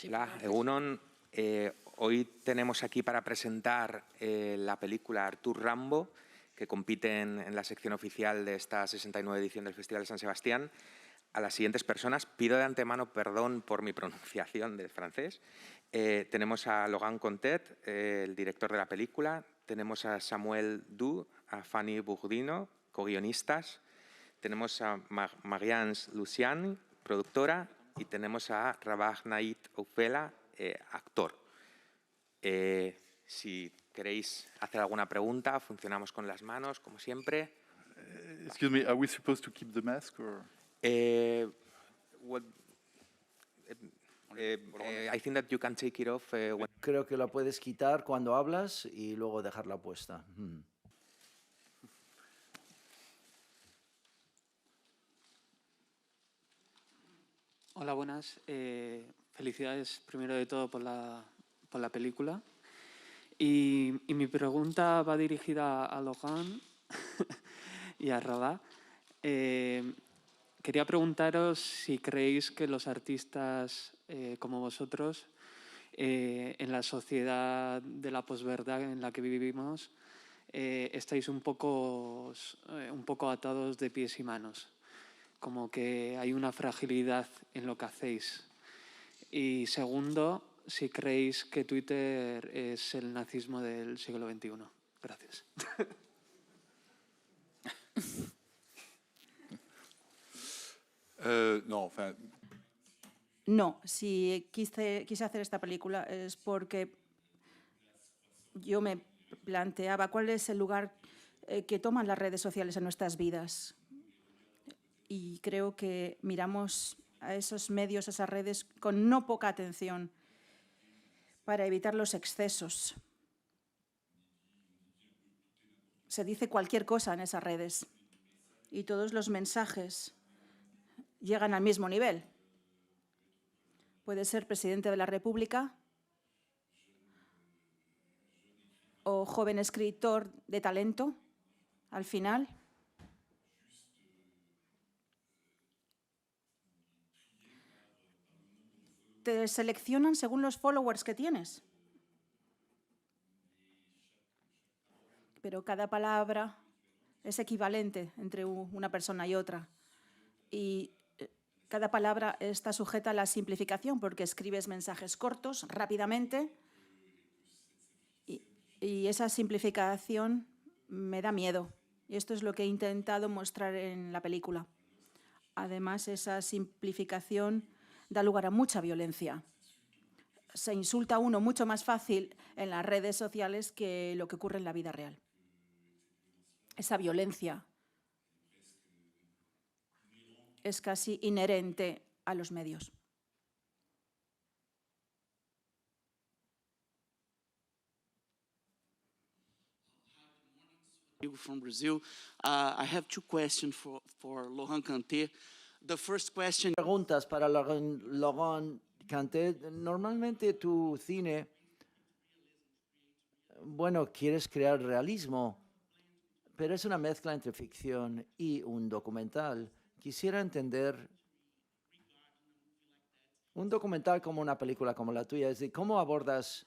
Hola, Egunon. Hoy tenemos aquí para presentar la película Artur Rimbaud, que compite en la sección oficial de esta 69 edición del Festival de San Sebastián, a las siguientes personas. Pido de antemano perdón por mi pronunciación del francés. Tenemos a Logan Contet, el director de la película. Tenemos a Samuel Du, a Fanny Burdino, co-guionistas. Tenemos a Marianne Luciani, productora. Y tenemos a Rabah Naid Oufela, actor. Si queréis hacer alguna pregunta, funcionamos con las manos, como siempre. Excuse me, are we supposed to keep the mask or? I think that you can take it off. Creo que la puedes quitar cuando hablas y luego dejarla puesta. Hola, buenas. Felicidades primero de todo por la película. Y mi pregunta va dirigida a Logan y a Rabah. Quería preguntaros si creéis que los artistas como vosotros, en la sociedad de la posverdad en la que vivimos, estáis un poco atados de pies y manos. Como que hay una fragilidad en lo que hacéis. Y segundo, si creéis que Twitter es el nazismo del siglo XXI. Gracias. No, enfin... No, si quise hacer esta película es porque yo me planteaba cuál es el lugar que toman las redes sociales en nuestras vidas. Y creo que miramos a esos medios, a esas redes, con no poca atención para evitar los excesos. Se dice cualquier cosa en esas redes y todos los mensajes llegan al mismo nivel. Puede ser presidente de la República o joven escritor de talento, al final. Te seleccionan según los followers que tienes. Pero cada palabra es equivalente entre una persona y otra. Y cada palabra está sujeta a la simplificación porque escribes mensajes cortos, rápidamente. Y esa simplificación me da miedo. Y esto es lo que he intentado mostrar en la película. Además, esa simplificación da lugar a mucha violencia. Se insulta a uno mucho más fácil en las redes sociales que lo que ocurre en la vida real. Esa violencia es casi inherente a los medios. From Brazil. I have two questions for Laurent Cantet. The first question... Preguntas para Laurent Cantet. Normalmente tu cine, bueno, quieres crear realismo, pero es una mezcla entre ficción y un documental. Quisiera entender un documental como una película como la tuya, es decir, ¿cómo abordas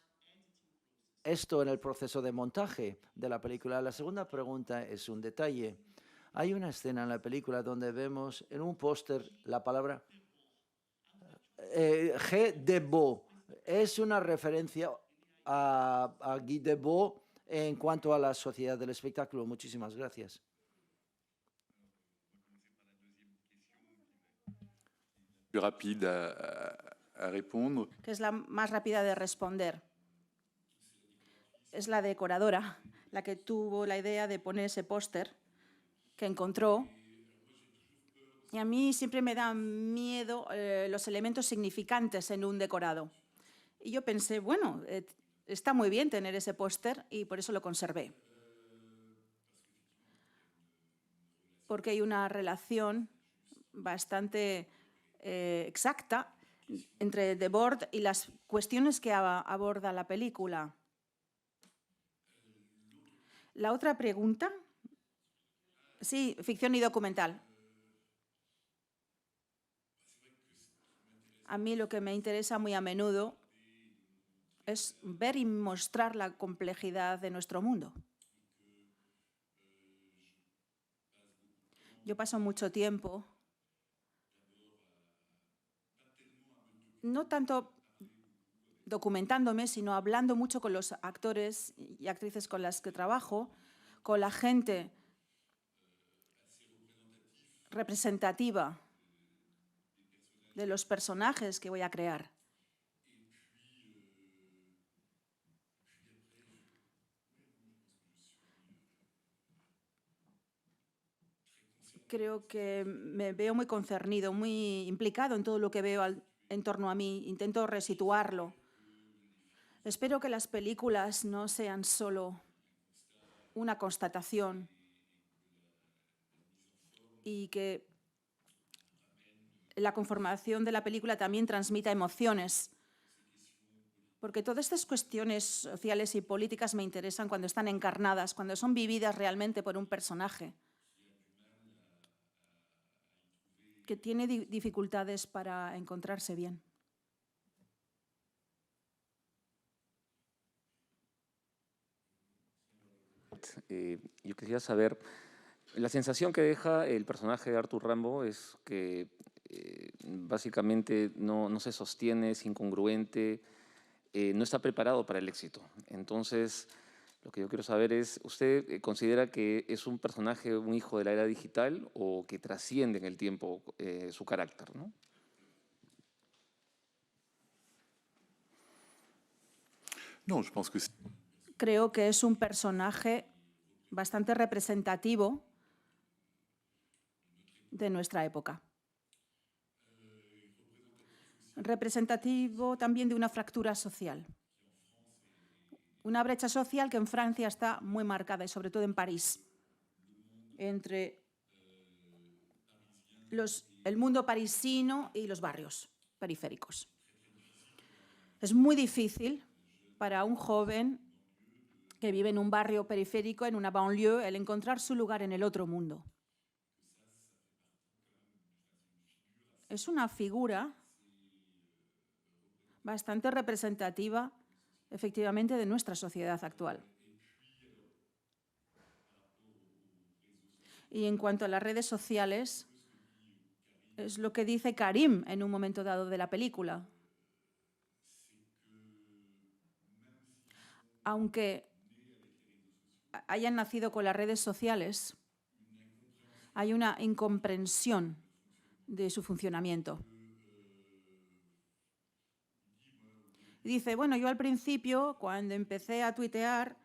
esto en el proceso de montaje de la película? La segunda pregunta es un detalle. Hay una escena en la película donde vemos en un póster la palabra Guy Debord. Es una referencia a Guy Debord en cuanto a la sociedad del espectáculo. Muchísimas gracias. Rapide a répondre. Que es la más rápida de responder. Es la decoradora la que tuvo la idea de poner ese póster que encontró. Y a mí siempre me dan miedo los elementos significantes en un decorado. Y yo pensé, bueno, está muy bien tener ese póster y por eso lo conservé. Porque hay una relación bastante exacta entre Debord y las cuestiones que aborda la película. La otra pregunta, sí, ficción y documental. A mí lo que me interesa muy a menudo es ver y mostrar la complejidad de nuestro mundo. Yo paso mucho tiempo, no tanto documentándome, sino hablando mucho con los actores y actrices con las que trabajo, con la gente representativa de los personajes que voy a crear. Creo que me veo muy concernido, muy implicado en todo lo que veo en torno a mí. Intento resituarlo. Espero que las películas no sean solo una constatación y que la conformación de la película también transmita emociones, porque todas estas cuestiones sociales y políticas me interesan cuando están encarnadas, cuando son vividas realmente por un personaje que tiene dificultades para encontrarse bien. Yo quisiera saber, la sensación que deja el personaje de Arthur Rimbaud es que básicamente no se sostiene, es incongruente, no está preparado para el éxito. Entonces, lo que yo quiero saber es, ¿usted considera que es un personaje, un hijo de la era digital o que trasciende en el tiempo su carácter, ¿no? Non, je pense que Creo que es un personaje bastante representativo de nuestra época. Representativo también de una fractura social. Una brecha social que en Francia está muy marcada, y sobre todo en París, entre el mundo parisino y los barrios periféricos. Es muy difícil para un joven que vive en un barrio periférico, en una banlieue, el encontrar su lugar en el otro mundo. Es una figura bastante representativa, efectivamente, de nuestra sociedad actual. Y en cuanto a las redes sociales, es lo que dice Karim en un momento dado de la película. Aunque hayan nacido con las redes sociales, hay una incomprensión de su funcionamiento. Dice, bueno, yo al principio, cuando empecé a tuitear,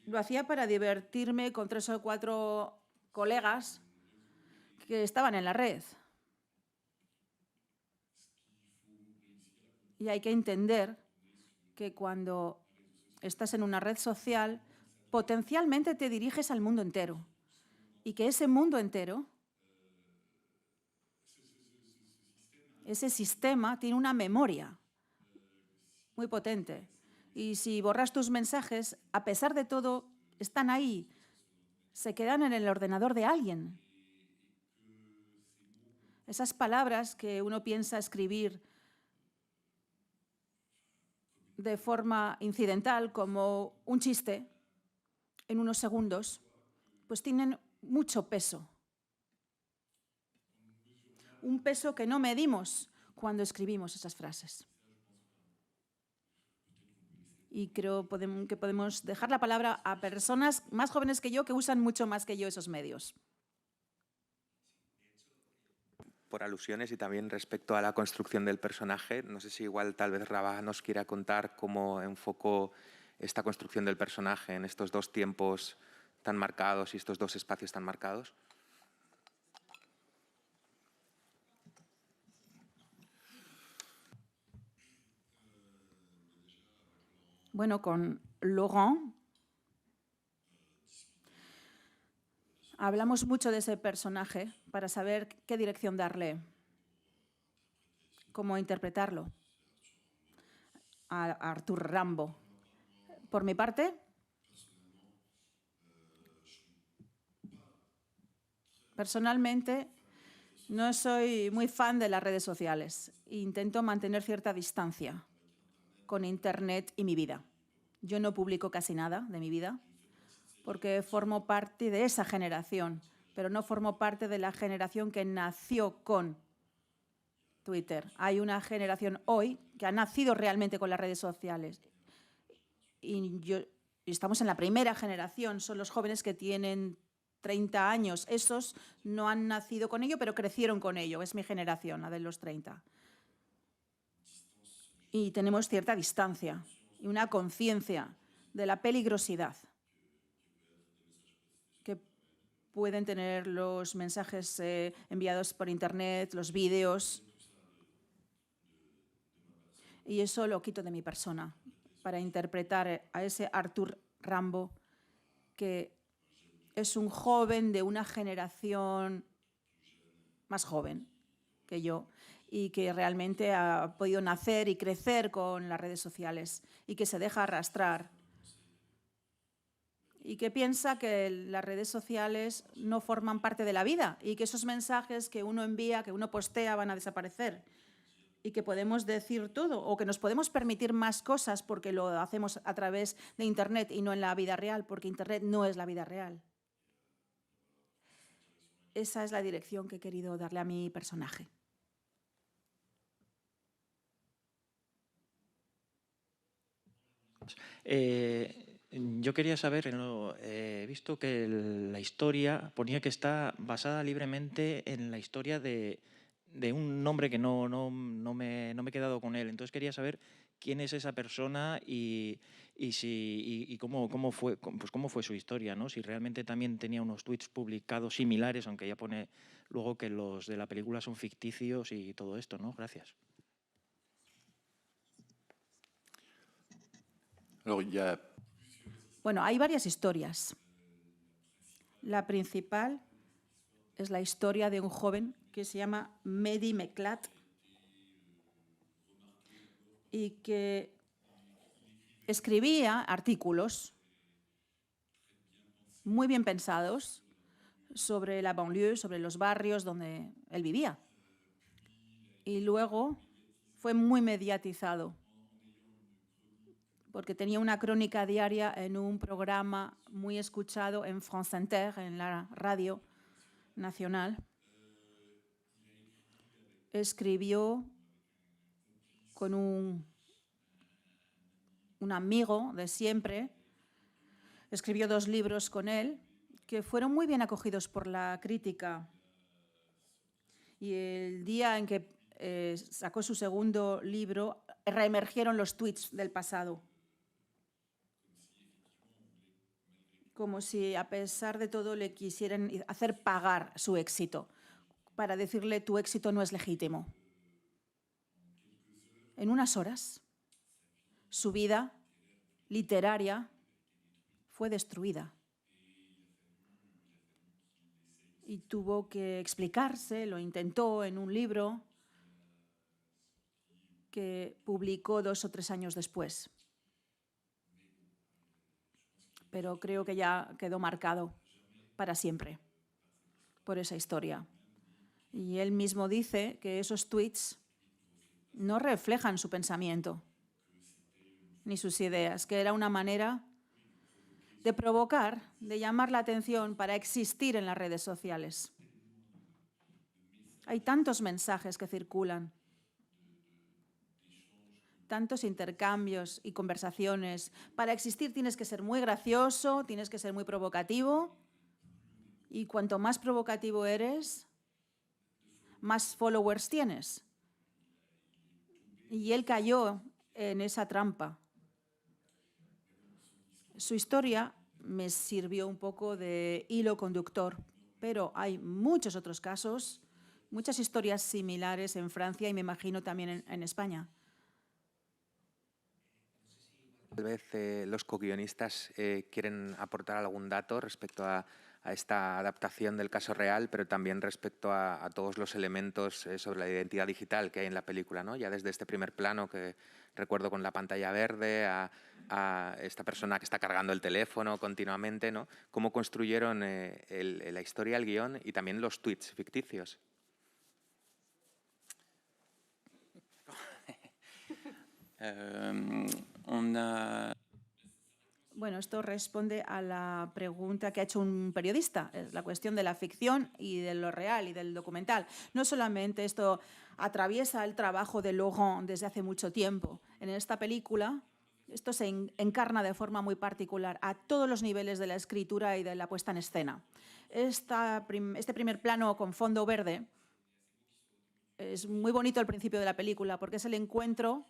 lo hacía para divertirme con 3 o 4 colegas que estaban en la red. Y hay que entender que cuando estás en una red social, potencialmente te diriges al mundo entero. Y que ese mundo entero, ese sistema, tiene una memoria muy potente. Y si borras tus mensajes, a pesar de todo, están ahí, se quedan en el ordenador de alguien. Esas palabras que uno piensa escribir de forma incidental, como un chiste, en unos segundos, pues tienen mucho peso. Un peso que no medimos cuando escribimos esas frases. Y creo que podemos dejar la palabra a personas más jóvenes que yo que usan mucho más que yo esos medios. Por alusiones y también respecto a la construcción del personaje, no sé si igual tal vez Rabah nos quiera contar cómo enfocó esta construcción del personaje en estos dos tiempos tan marcados y estos dos espacios tan marcados. Bueno, con Laurent hablamos mucho de ese personaje para saber qué dirección darle, cómo interpretarlo a Arthur Rimbaud. Por mi parte, personalmente, No soy muy fan de las redes sociales. Intento mantener cierta distancia con Internet y mi vida. Yo no publico casi nada de mi vida porque formo parte de esa generación, pero no formo parte de la generación que nació con Twitter. Hay una generación hoy que ha nacido realmente con las redes sociales. Y estamos en la primera generación, son los jóvenes que tienen 30 años. Esos no han nacido con ello, pero crecieron con ello. Es mi generación, la de los 30. Y tenemos cierta distancia y una conciencia de la peligrosidad que pueden tener los mensajes enviados por Internet, los vídeos. Y eso lo quito de mi persona para interpretar a ese Arthur Rimbaud, que es un joven de una generación más joven que yo y que realmente ha podido nacer y crecer con las redes sociales y que se deja arrastrar y que piensa que las redes sociales no forman parte de la vida y que esos mensajes que uno envía, que uno postea, van a desaparecer y que podemos decir todo o que nos podemos permitir más cosas porque lo hacemos a través de Internet y no en la vida real, porque Internet no es la vida real. Esa es la dirección que he querido darle a mi personaje. Yo quería saber, he visto que la historia ponía que está basada libremente en la historia de un nombre que no me he quedado con él. Entonces quería saber quién es esa persona y cómo fue su historia, ¿no? Si realmente también tenía unos tweets publicados similares, aunque ya pone luego que los de la película son ficticios y todo esto, ¿no? Gracias. Alors, il y a Bueno, hay varias historias. La principal es la historia de un joven que se llama Mehdi Meklat y que escribía artículos muy bien pensados sobre la banlieue, sobre los barrios donde él vivía. Y luego fue muy mediatizado porque tenía una crónica diaria en un programa muy escuchado en France Inter, en la radio nacional. Escribió con un amigo de siempre, escribió 2 libros con él que fueron muy bien acogidos por la crítica. Y el día en que sacó su segundo libro, reemergieron los tweets del pasado. Como si a pesar de todo le quisieran hacer pagar su éxito, para decirle tu éxito no es legítimo. En unas horas, su vida literaria fue destruida. Y tuvo que explicarse, lo intentó en un libro que publicó 2 o 3 años después. Pero creo que ya quedó marcado para siempre por esa historia. Y él mismo dice que esos tweets no reflejan su pensamiento ni sus ideas, que era una manera de provocar, de llamar la atención para existir en las redes sociales. Hay tantos mensajes que circulan, tantos intercambios y conversaciones. Para existir tienes que ser muy gracioso, tienes que ser muy provocativo. Y cuanto más provocativo eres, más followers tienes. Y él cayó en esa trampa. Su historia me sirvió un poco de hilo conductor, pero hay muchos otros casos, muchas historias similares en Francia y me imagino también en España. Tal vez los co-guionistas quieren aportar algún dato respecto a esta adaptación del caso real, pero también respecto a todos los elementos sobre la identidad digital que hay en la película, ¿no? Ya desde este primer plano que recuerdo con la pantalla verde, a esta persona que está cargando el teléfono continuamente, ¿no? ¿Cómo construyeron la historia, el guión y también los tweets ficticios? On a Bueno, esto responde a la pregunta que ha hecho un periodista, es la cuestión de la ficción y de lo real y del documental. No solamente esto atraviesa el trabajo de Laurent desde hace mucho tiempo. En esta película, esto se encarna de forma muy particular a todos los niveles de la escritura y de la puesta en escena. Este primer plano con fondo verde es muy bonito al principio de la película porque es el encuentro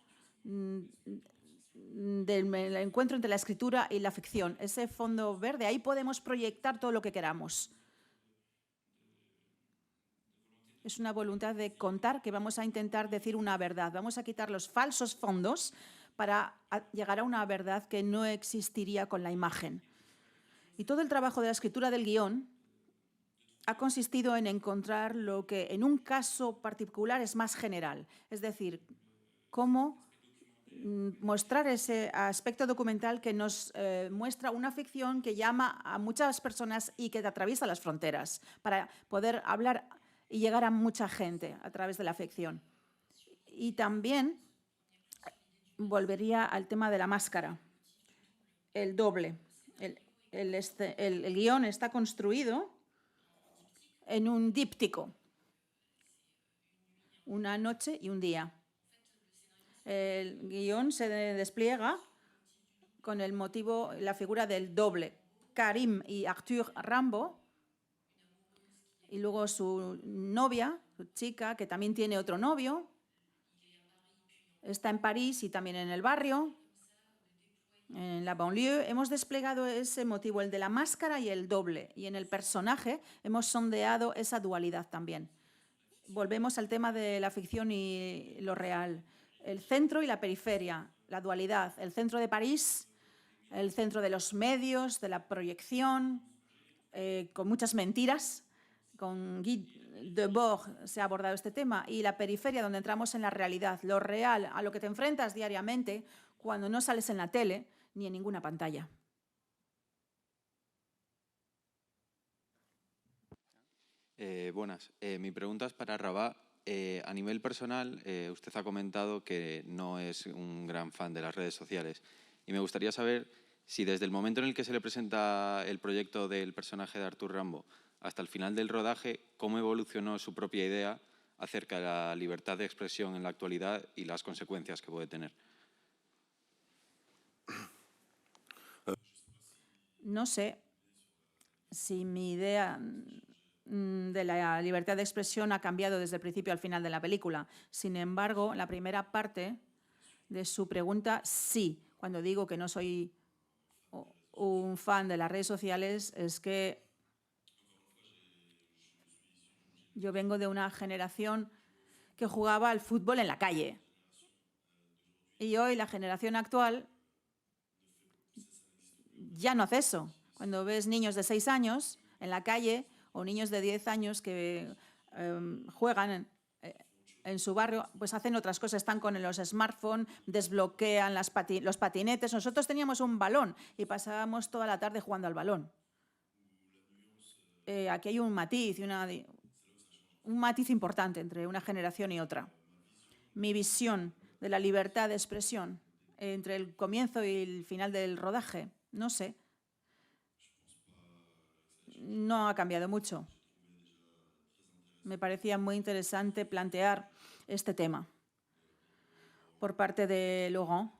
entre la escritura y la ficción. Ese fondo verde, ahí podemos proyectar todo lo que queramos. Es una voluntad de contar que vamos a intentar decir una verdad. Vamos a quitar los falsos fondos para llegar a una verdad que no existiría con la imagen. Y todo el trabajo de la escritura del guión ha consistido en encontrar lo que en un caso particular es más general. Es decir, cómo mostrar ese aspecto documental que nos muestra una ficción que llama a muchas personas y que atraviesa las fronteras para poder hablar y llegar a mucha gente a través de la ficción. Y también volvería al tema de la máscara, el doble. El guión está construido en un díptico, una noche y un día. El guión se despliega con el motivo, la figura del doble, Karim y Arthur Rimbaud, y luego su novia, su chica, que también tiene otro novio, está en París y también en el barrio, en la banlieue. Hemos desplegado ese motivo, el de la máscara y el doble, y en el personaje hemos sondeado esa dualidad también. Volvemos al tema de la ficción y lo real. El centro y la periferia, la dualidad, el centro de París, el centro de los medios, de la proyección, con muchas mentiras. Con Guy Debord se ha abordado este tema, y la periferia, donde entramos en la realidad, lo real, a lo que te enfrentas diariamente cuando no sales en la tele ni en ninguna pantalla. Buenas. Mi pregunta es para Rabat. A nivel personal, usted ha comentado que no es un gran fan de las redes sociales. Y me gustaría saber si desde el momento en el que se le presenta el proyecto del personaje de Arthur Rimbaud hasta el final del rodaje, cómo evolucionó su propia idea acerca de la libertad de expresión en la actualidad y las consecuencias que puede tener. No sé si mi idea de la libertad de expresión ha cambiado desde el principio al final de la película. Sin embargo, la primera parte de su pregunta, sí. Cuando digo que no soy un fan de las redes sociales, es que yo vengo de una generación que jugaba al fútbol en la calle. Y hoy la generación actual ya no hace eso. Cuando ves niños de 6 años en la calle o niños de 10 años que juegan en su barrio, pues hacen otras cosas, están con los smartphones, desbloquean los patinetes. Nosotros teníamos un balón y pasábamos toda la tarde jugando al balón. Aquí hay un matiz, un matiz importante entre una generación y otra. Mi visión de la libertad de expresión entre el comienzo y el final del rodaje, no sé. No ha cambiado mucho. Me parecía muy interesante plantear este tema por parte de Laurent.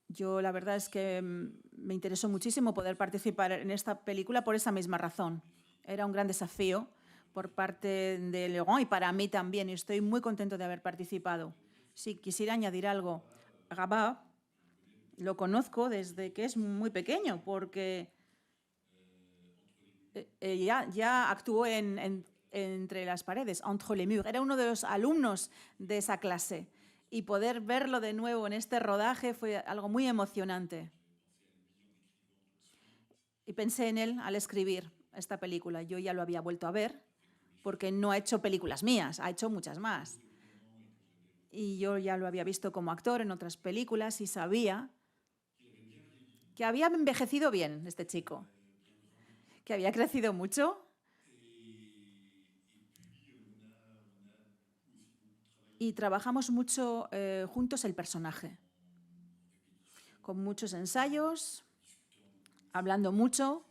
Yo la verdad es que me interesó muchísimo poder participar en esta película por esa misma razón. Era un gran desafío por parte de Laurent y para mí también, y estoy muy contento de haber participado. Si quisiera añadir algo, Rabat lo conozco desde que es muy pequeño, porque ya actuó entre las paredes, entre les murs. Era uno de los alumnos de esa clase. Y poder verlo de nuevo en este rodaje fue algo muy emocionante. Y pensé en él al escribir esta película. Yo ya lo había vuelto a ver, porque no ha hecho películas mías, ha hecho muchas más. Y yo ya lo había visto como actor en otras películas y sabía que había envejecido bien este chico, que había crecido mucho. y trabajamos mucho juntos el personaje, con muchos ensayos, hablando mucho.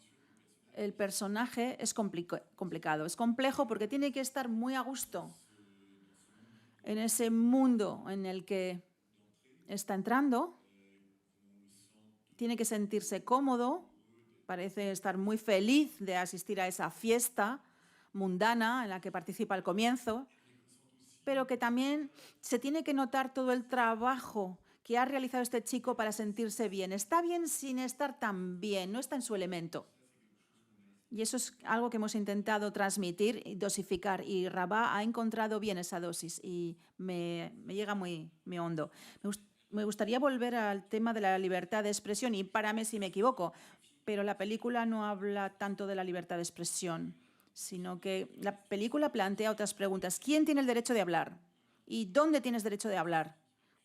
El personaje es complicado, es complejo porque tiene que estar muy a gusto en ese mundo en el que está entrando. Tiene que sentirse cómodo, parece estar muy feliz de asistir a esa fiesta mundana en la que participa al comienzo, pero que también se tiene que notar todo el trabajo que ha realizado este chico para sentirse bien. Está bien sin estar tan bien, no está en su elemento. Y eso es algo que hemos intentado transmitir y dosificar. Y Rabat ha encontrado bien esa dosis y me llega muy hondo. Me gustaría volver al tema de la libertad de expresión y párame si me equivoco, pero la película no habla tanto de la libertad de expresión, sino que la película plantea otras preguntas. ¿Quién tiene el derecho de hablar? ¿Y dónde tienes derecho de hablar?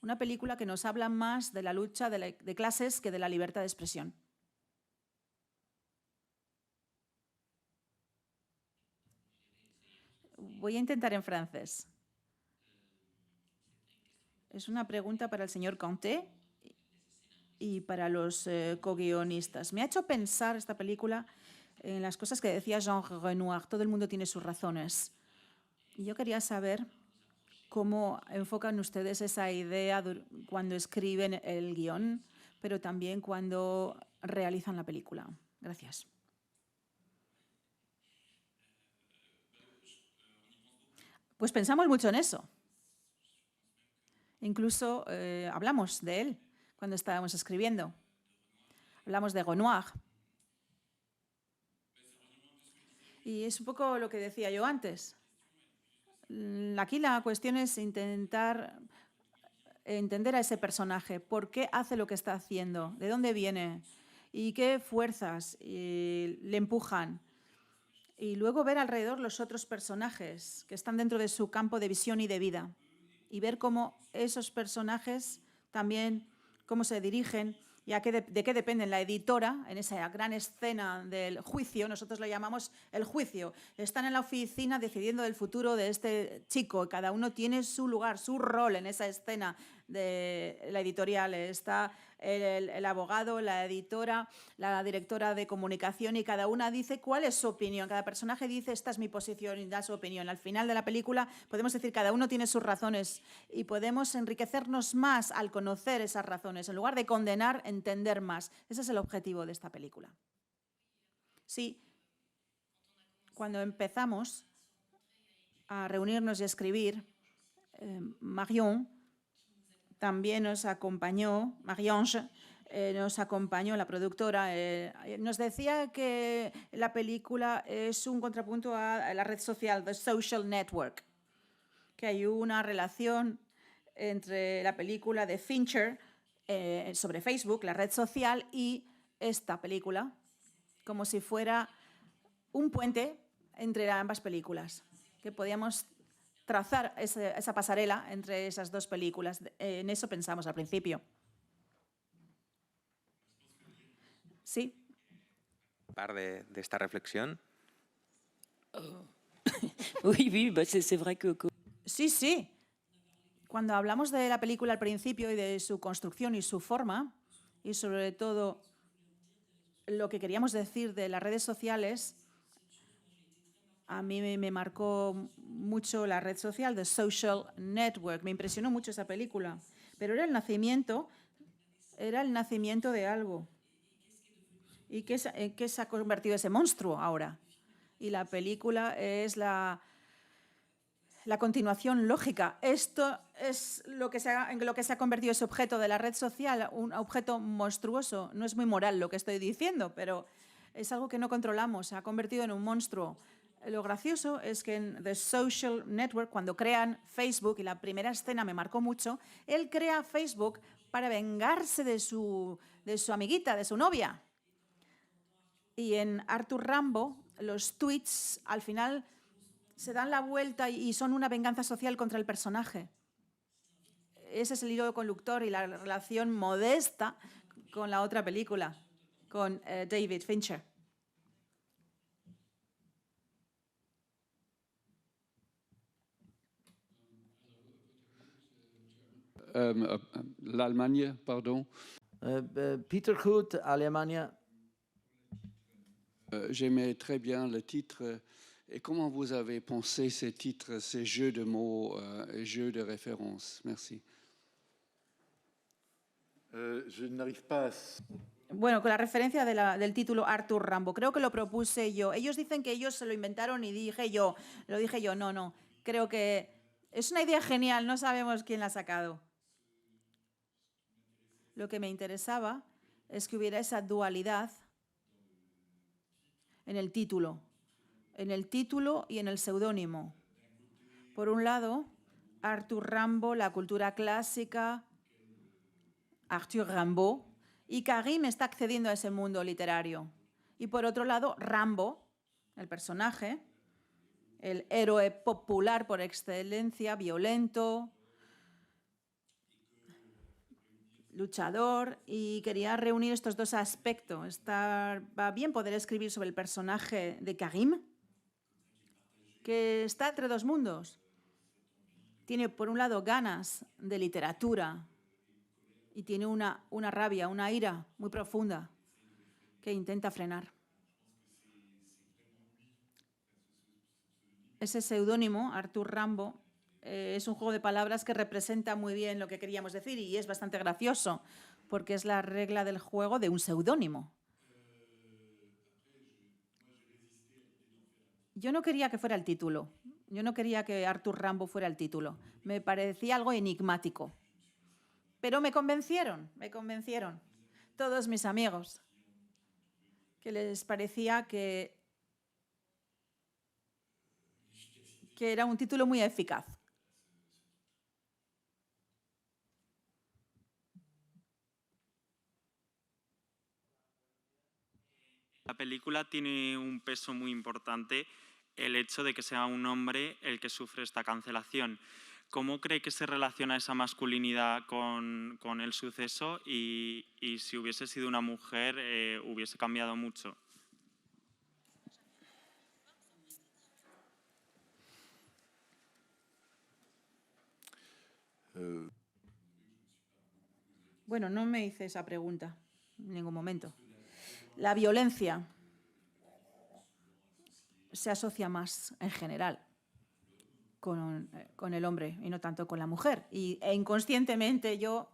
Una película que nos habla más de la lucha de clases que de la libertad de expresión. Voy a intentar en francés. Es una pregunta para el señor Conté y para los co-guionistas. Me ha hecho pensar esta película en las cosas que decía Jean Renoir. Todo el mundo tiene sus razones. Y yo quería saber cómo enfocan ustedes esa idea cuando escriben el guión, pero también cuando realizan la película. Gracias. Pues pensamos mucho en eso. Incluso hablamos de él cuando estábamos escribiendo. Hablamos de Renoir. Y es un poco lo que decía yo antes. Aquí la cuestión es intentar entender a ese personaje. ¿Por qué hace lo que está haciendo? ¿De dónde viene? ¿Y qué fuerzas le empujan? Y luego ver alrededor los otros personajes que están dentro de su campo de visión y de vida. Y ver cómo esos personajes también, cómo se dirigen y de qué dependen. La editora, en esa gran escena del juicio, nosotros lo llamamos el juicio, están en la oficina decidiendo del futuro de este chico. Cada uno tiene su lugar, su rol en esa escena de la editorial. Está el abogado, la editora, la directora de comunicación y cada una dice cuál es su opinión. Cada personaje dice esta es mi posición y da su opinión. Al final de la película podemos decir cada uno tiene sus razones y podemos enriquecernos más al conocer esas razones. En lugar de condenar, entender más. Ese es el objetivo de esta película. Sí, cuando empezamos a reunirnos y a escribir, Marion también nos acompañó, Marie-Ange, nos acompañó, la productora, nos decía que la película es un contrapunto a la red social, The Social Network, que hay una relación entre la película de Fincher sobre Facebook, la red social, y esta película, como si fuera un puente entre ambas películas, que podíamos trazar esa pasarela entre esas dos películas. En eso pensamos al principio. Sí. De esta reflexión. Sí, sí. Cuando hablamos de la película al principio y de su construcción y su forma, y sobre todo lo que queríamos decir de las redes sociales, a mí me marcó mucho la red social, The Social Network. Me impresionó mucho esa película. Pero era el nacimiento de algo. ¿Y qué se ha convertido ese monstruo ahora? Y la película es la continuación lógica. Esto es en lo que se ha convertido ese objeto de la red social, un objeto monstruoso. No es muy moral lo que estoy diciendo, pero es algo que no controlamos. Se ha convertido en un monstruo. Lo gracioso es que en The Social Network, cuando crean Facebook, y la primera escena me marcó mucho, él crea Facebook para vengarse de su amiguita, de su novia. Y en Arthur Rimbaud, los tweets al final se dan la vuelta y son una venganza social contra el personaje. Ese es el hilo conductor y la relación modesta con la otra película, con David Fincher. l'Allemagne, pardon. Peter Hood, Alemania. J'aimais très bien le titre. Et comment vous avez pensé ces titres, ces jeux de mots et jeux de références? Merci. Je n'arrive pas à... Bueno, con la referencia del título Arthur Rambo, creo que lo propuse yo. Ellos dicen que ellos se lo inventaron y lo dije yo, no. Creo que es una idea genial, no sabemos quién la ha sacado. Lo que me interesaba es que hubiera esa dualidad en el título y en el seudónimo. Por un lado, Arthur Rambo, la cultura clásica, Arthur Rimbaud, y Karim está accediendo a ese mundo literario. Y por otro lado, Rambo, el personaje, el héroe popular por excelencia, violento, luchador, y quería reunir estos dos aspectos. Va bien poder escribir sobre el personaje de Karim, que está entre dos mundos. Tiene, por un lado, ganas de literatura y tiene una rabia, una ira muy profunda que intenta frenar. Ese seudónimo, Arthur Rambo, es un juego de palabras que representa muy bien lo que queríamos decir y es bastante gracioso porque es la regla del juego de un seudónimo. Yo no quería que fuera el título. Yo no quería que Arthur Rambo fuera el título. Me parecía algo enigmático. Pero me convencieron. Todos mis amigos, que les parecía que era un título muy eficaz. La película tiene un peso muy importante el hecho de que sea un hombre el que sufre esta cancelación. ¿Cómo cree que se relaciona esa masculinidad con el suceso y si hubiese sido una mujer hubiese cambiado mucho? Bueno, no me hice esa pregunta en ningún momento. La violencia se asocia más en general con el hombre y no tanto con la mujer. E inconscientemente yo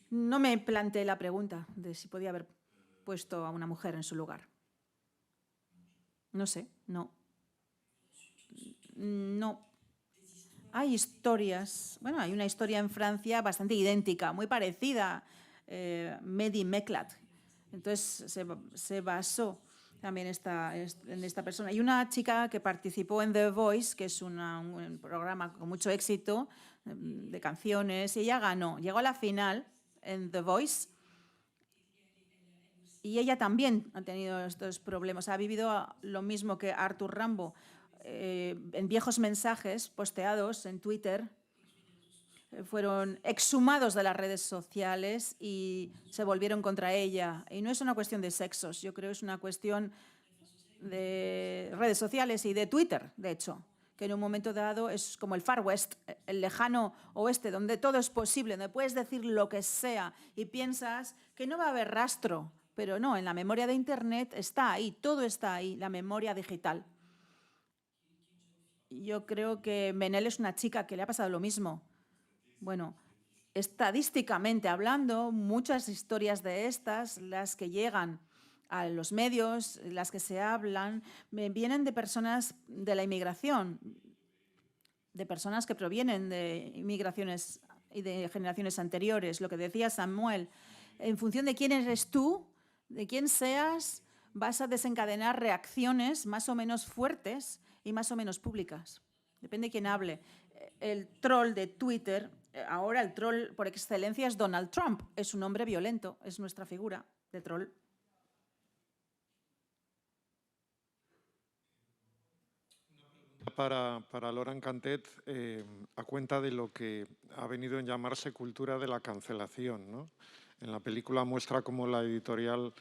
no me planteé la pregunta de si podía haber puesto a una mujer en su lugar. No sé, no. Hay historias, bueno, hay una historia en Francia bastante idéntica, muy parecida, Mehdi Meklat. Entonces se basó también en esta persona. Hay una chica que participó en The Voice, que es un programa con mucho éxito de canciones, y ella ganó, llegó a la final en The Voice y ella también ha tenido estos problemas, ha vivido lo mismo que Arthur Rambo. En viejos mensajes posteados en Twitter fueron exhumados de las redes sociales y se volvieron contra ella. Y no es una cuestión de sexos, yo creo que es una cuestión de redes sociales y de Twitter, de hecho, que en un momento dado es como el Far West, el lejano oeste, donde todo es posible, donde puedes decir lo que sea y piensas que no va a haber rastro, pero no, en la memoria de Internet está ahí, todo está ahí, la memoria digital. Yo creo que Menel es una chica que le ha pasado lo mismo. Bueno, estadísticamente hablando, muchas historias de estas, las que llegan a los medios, las que se hablan, vienen de personas de la inmigración, de personas que provienen de inmigraciones y de generaciones anteriores. Lo que decía Samuel, en función de quién eres tú, de quién seas, vas a desencadenar reacciones más o menos fuertes y más o menos públicas. Depende de quién hable. El troll de Twitter, ahora el troll por excelencia es Donald Trump. Es un hombre violento, es nuestra figura de troll. Para Laurent Cantet, a cuenta de lo que ha venido en llamarse cultura de la cancelación, ¿no? En la película muestra cómo la editorial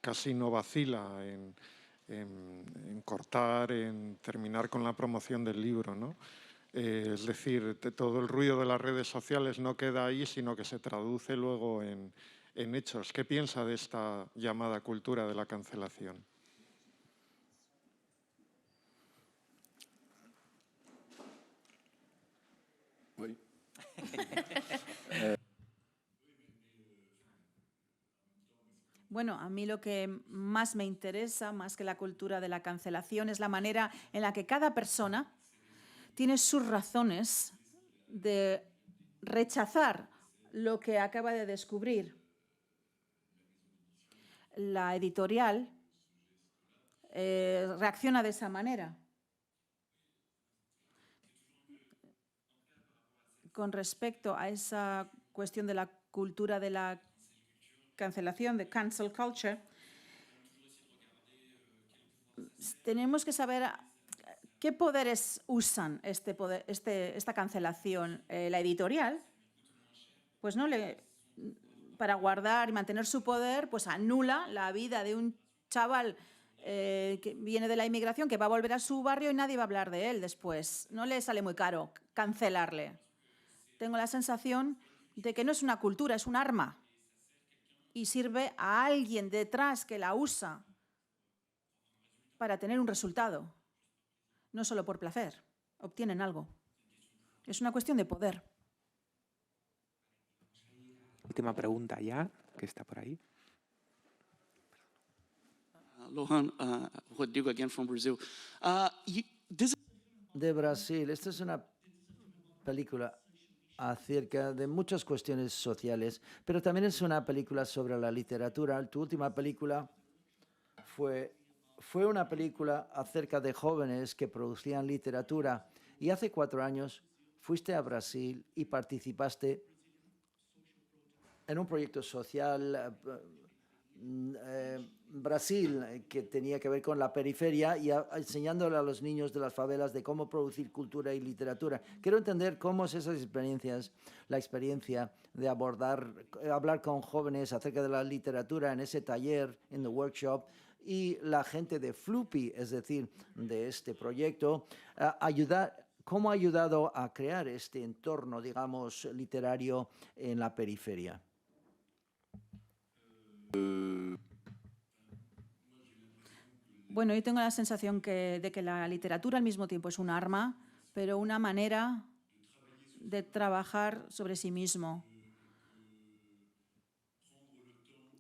casi no vacila en cortar, en terminar con la promoción del libro, ¿no? Es decir, todo el ruido de las redes sociales no queda ahí, sino que se traduce luego en hechos. ¿Qué piensa de esta llamada cultura de la cancelación? Oui. Bueno, a mí lo que más me interesa, más que la cultura de la cancelación, es la manera en la que cada persona tiene sus razones de rechazar lo que acaba de descubrir. La editorial reacciona de esa manera. Con respecto a esa cuestión de la cultura de la cancelación, de cancel culture, tenemos que saber qué poderes usan esta cancelación. La editorial, pues no para guardar y mantener su poder, pues anula la vida de un chaval que viene de la inmigración, que va a volver a su barrio y nadie va a hablar de él después. No le sale muy caro cancelarle. Tengo la sensación de que no es una cultura, es un arma. Y sirve a alguien detrás que la usa para tener un resultado. No solo por placer, obtienen algo. Es una cuestión de poder. Última pregunta ya, que está por ahí. Lohan, Rodrigo again from Brazil. De Brasil, esta es una película acerca de muchas cuestiones sociales, pero también es una película sobre la literatura. Tu última película fue una película acerca de jóvenes que producían literatura y hace 4 años fuiste a Brasil y participaste en un proyecto social Brasil que tenía que ver con la periferia y enseñándole a los niños de las favelas de cómo producir cultura y literatura. Quiero entender cómo es esas experiencias, la experiencia de hablar con jóvenes acerca de la literatura en ese taller, en the workshop, y la gente de Flupi, es decir, de este proyecto, cómo ha ayudado a crear este entorno, digamos, literario en la periferia. Bueno, yo tengo la sensación de que la literatura al mismo tiempo es un arma, pero una manera de trabajar sobre sí mismo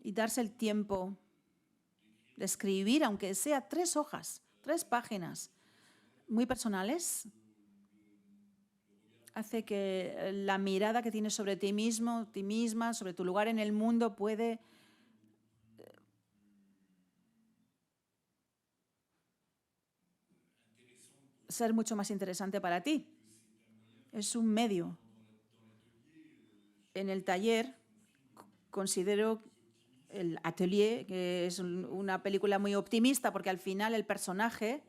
y darse el tiempo de escribir, aunque sea 3 hojas, 3 páginas, muy personales, hace que la mirada que tienes sobre ti mismo, ti misma, sobre tu lugar en el mundo puede ser mucho más interesante para ti. Es un medio. En el taller considero el Atelier, que es una película muy optimista, porque al final el personaje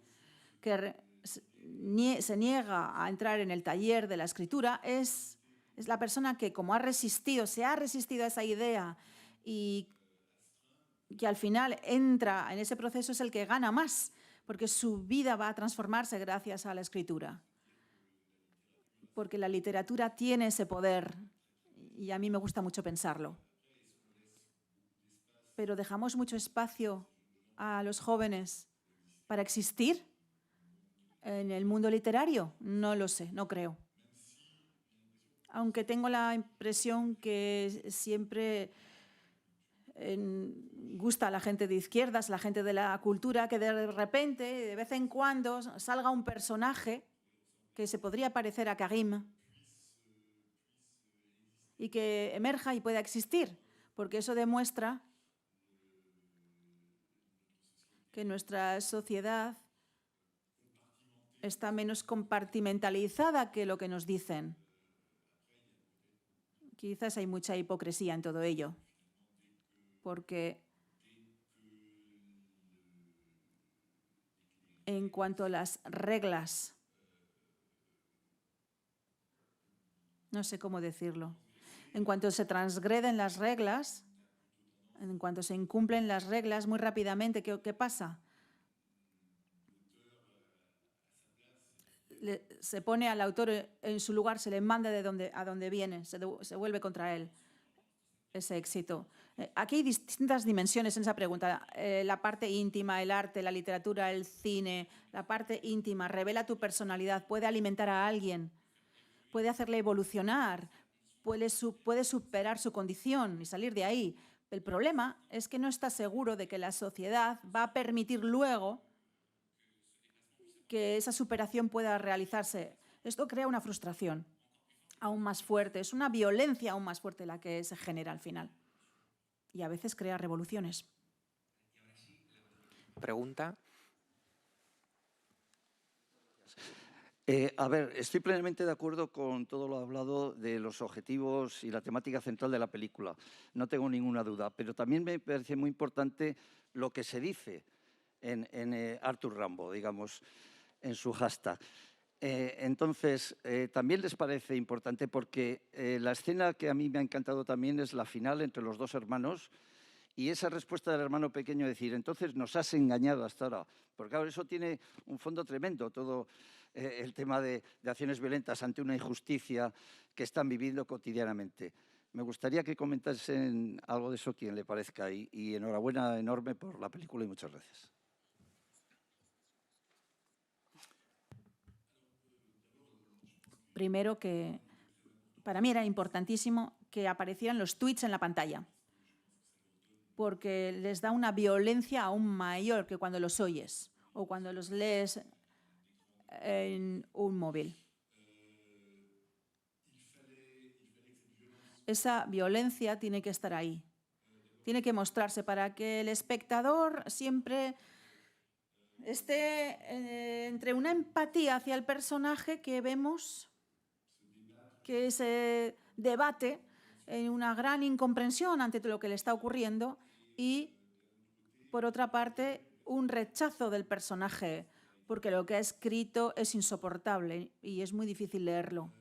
que se niega a entrar en el taller de la escritura es la persona que, como se ha resistido a esa idea y que al final entra en ese proceso, es el que gana más, porque su vida va a transformarse gracias a la escritura. Porque la literatura tiene ese poder y a mí me gusta mucho pensarlo. Pero dejamos mucho espacio a los jóvenes para existir en el mundo literario. No lo sé, no creo. Aunque tengo la impresión que siempre gusta a la gente de izquierdas, la gente de la cultura, que de repente, de vez en cuando, salga un personaje que se podría parecer a Karim y que emerja y pueda existir, porque eso demuestra que nuestra sociedad está menos compartimentalizada que lo que nos dicen. Quizás hay mucha hipocresía en todo ello, porque en cuanto a las reglas, no sé cómo decirlo, en cuanto se transgreden las reglas, en cuanto se incumplen las reglas muy rápidamente, ¿qué pasa? se pone al autor en su lugar, se le manda a donde viene, se vuelve contra él ese éxito. Aquí hay distintas dimensiones en esa pregunta. La parte íntima, el arte, la literatura, el cine, la parte íntima, revela tu personalidad, puede alimentar a alguien, puede hacerle evolucionar, puede superar su condición y salir de ahí. El problema es que no está seguro de que la sociedad va a permitir luego que esa superación pueda realizarse. Esto crea una frustración aún más fuerte, es una violencia aún más fuerte la que se genera al final. Y a veces crea revoluciones. Pregunta. A ver, estoy plenamente de acuerdo con todo lo hablado de los objetivos y la temática central de la película. No tengo ninguna duda, pero también me parece muy importante lo que se dice en Arthur Rimbaud, digamos, en su hashtag. Entonces, también les parece importante porque la escena que a mí me ha encantado también es la final entre los dos hermanos y esa respuesta del hermano pequeño, decir, entonces nos has engañado hasta ahora. Porque claro, eso tiene un fondo tremendo, todo el tema de acciones violentas ante una injusticia que están viviendo cotidianamente. Me gustaría que comentasen algo de eso quien le parezca y enhorabuena enorme por la película y muchas gracias. Primero que para mí era importantísimo que aparecieran los tweets en la pantalla, porque les da una violencia aún mayor que cuando los oyes o cuando los lees en un móvil. Esa violencia tiene que estar ahí, tiene que mostrarse para que el espectador siempre esté entre una empatía hacia el personaje que vemos, que se debate en una gran incomprensión ante lo que le está ocurriendo y, por otra parte, un rechazo del personaje, porque lo que ha escrito es insoportable y es muy difícil leerlo.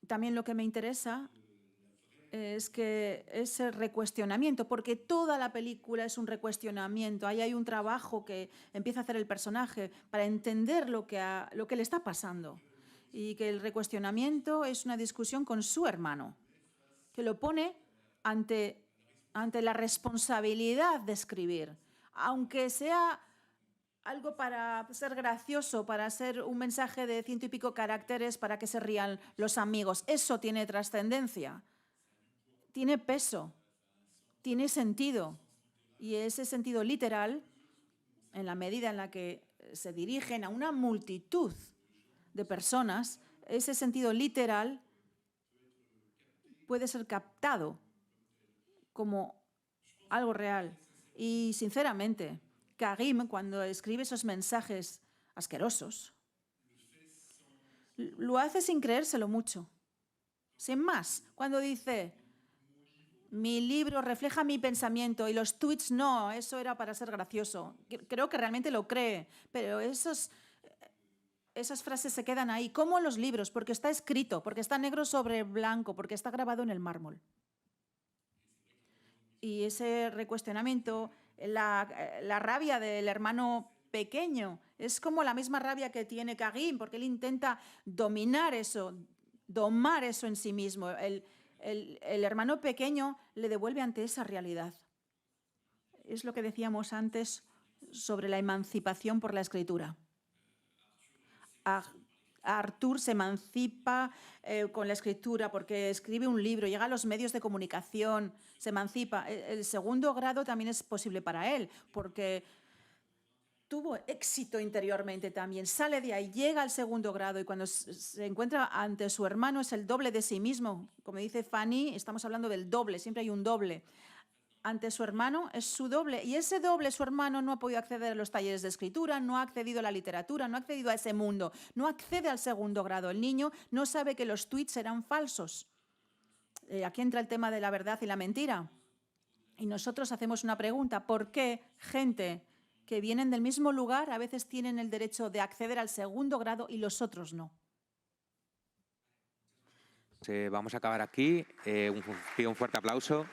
También lo que me interesa es que ese recuestionamiento, porque toda la película es un recuestionamiento, ahí hay un trabajo que empieza a hacer el personaje para entender lo que le está pasando. Y que el recuestionamiento es una discusión con su hermano, que lo pone ante la responsabilidad de escribir, aunque sea algo para ser gracioso, para ser un mensaje de 100 y pico caracteres para que se rían los amigos. Eso tiene trascendencia, tiene peso, tiene sentido. Y ese sentido literal, en la medida en la que se dirigen a una multitud de personas, ese sentido literal puede ser captado como algo real. Y sinceramente, Karim, cuando escribe esos mensajes asquerosos, lo hace sin creérselo mucho. Sin más, cuando dice, mi libro refleja mi pensamiento y los tweets no, eso era para ser gracioso. Creo que realmente lo cree, pero esas frases se quedan ahí, como los libros, porque está escrito, porque está negro sobre blanco, porque está grabado en el mármol. Y ese recuestionamiento, la rabia del hermano pequeño, es como la misma rabia que tiene Karim, porque él intenta dominar eso, domar eso en sí mismo. El hermano pequeño le devuelve ante esa realidad. Es lo que decíamos antes sobre la emancipación por la escritura. Arthur se emancipa con la escritura porque escribe un libro, llega a los medios de comunicación, se emancipa. El segundo grado también es posible para él porque tuvo éxito interiormente también, sale de ahí, llega al segundo grado y cuando se encuentra ante su hermano es el doble de sí mismo. Como dice Fanny, estamos hablando del doble, siempre hay un doble. Ante su hermano es su doble y ese doble, su hermano, no ha podido acceder a los talleres de escritura, no ha accedido a la literatura, no ha accedido a ese mundo, no accede al segundo grado. El niño no sabe que los tweets eran falsos. Aquí entra el tema de la verdad y la mentira. Y nosotros hacemos una pregunta, ¿por qué gente que vienen del mismo lugar a veces tienen el derecho de acceder al segundo grado y los otros no? Vamos a acabar aquí. Pido un fuerte aplauso.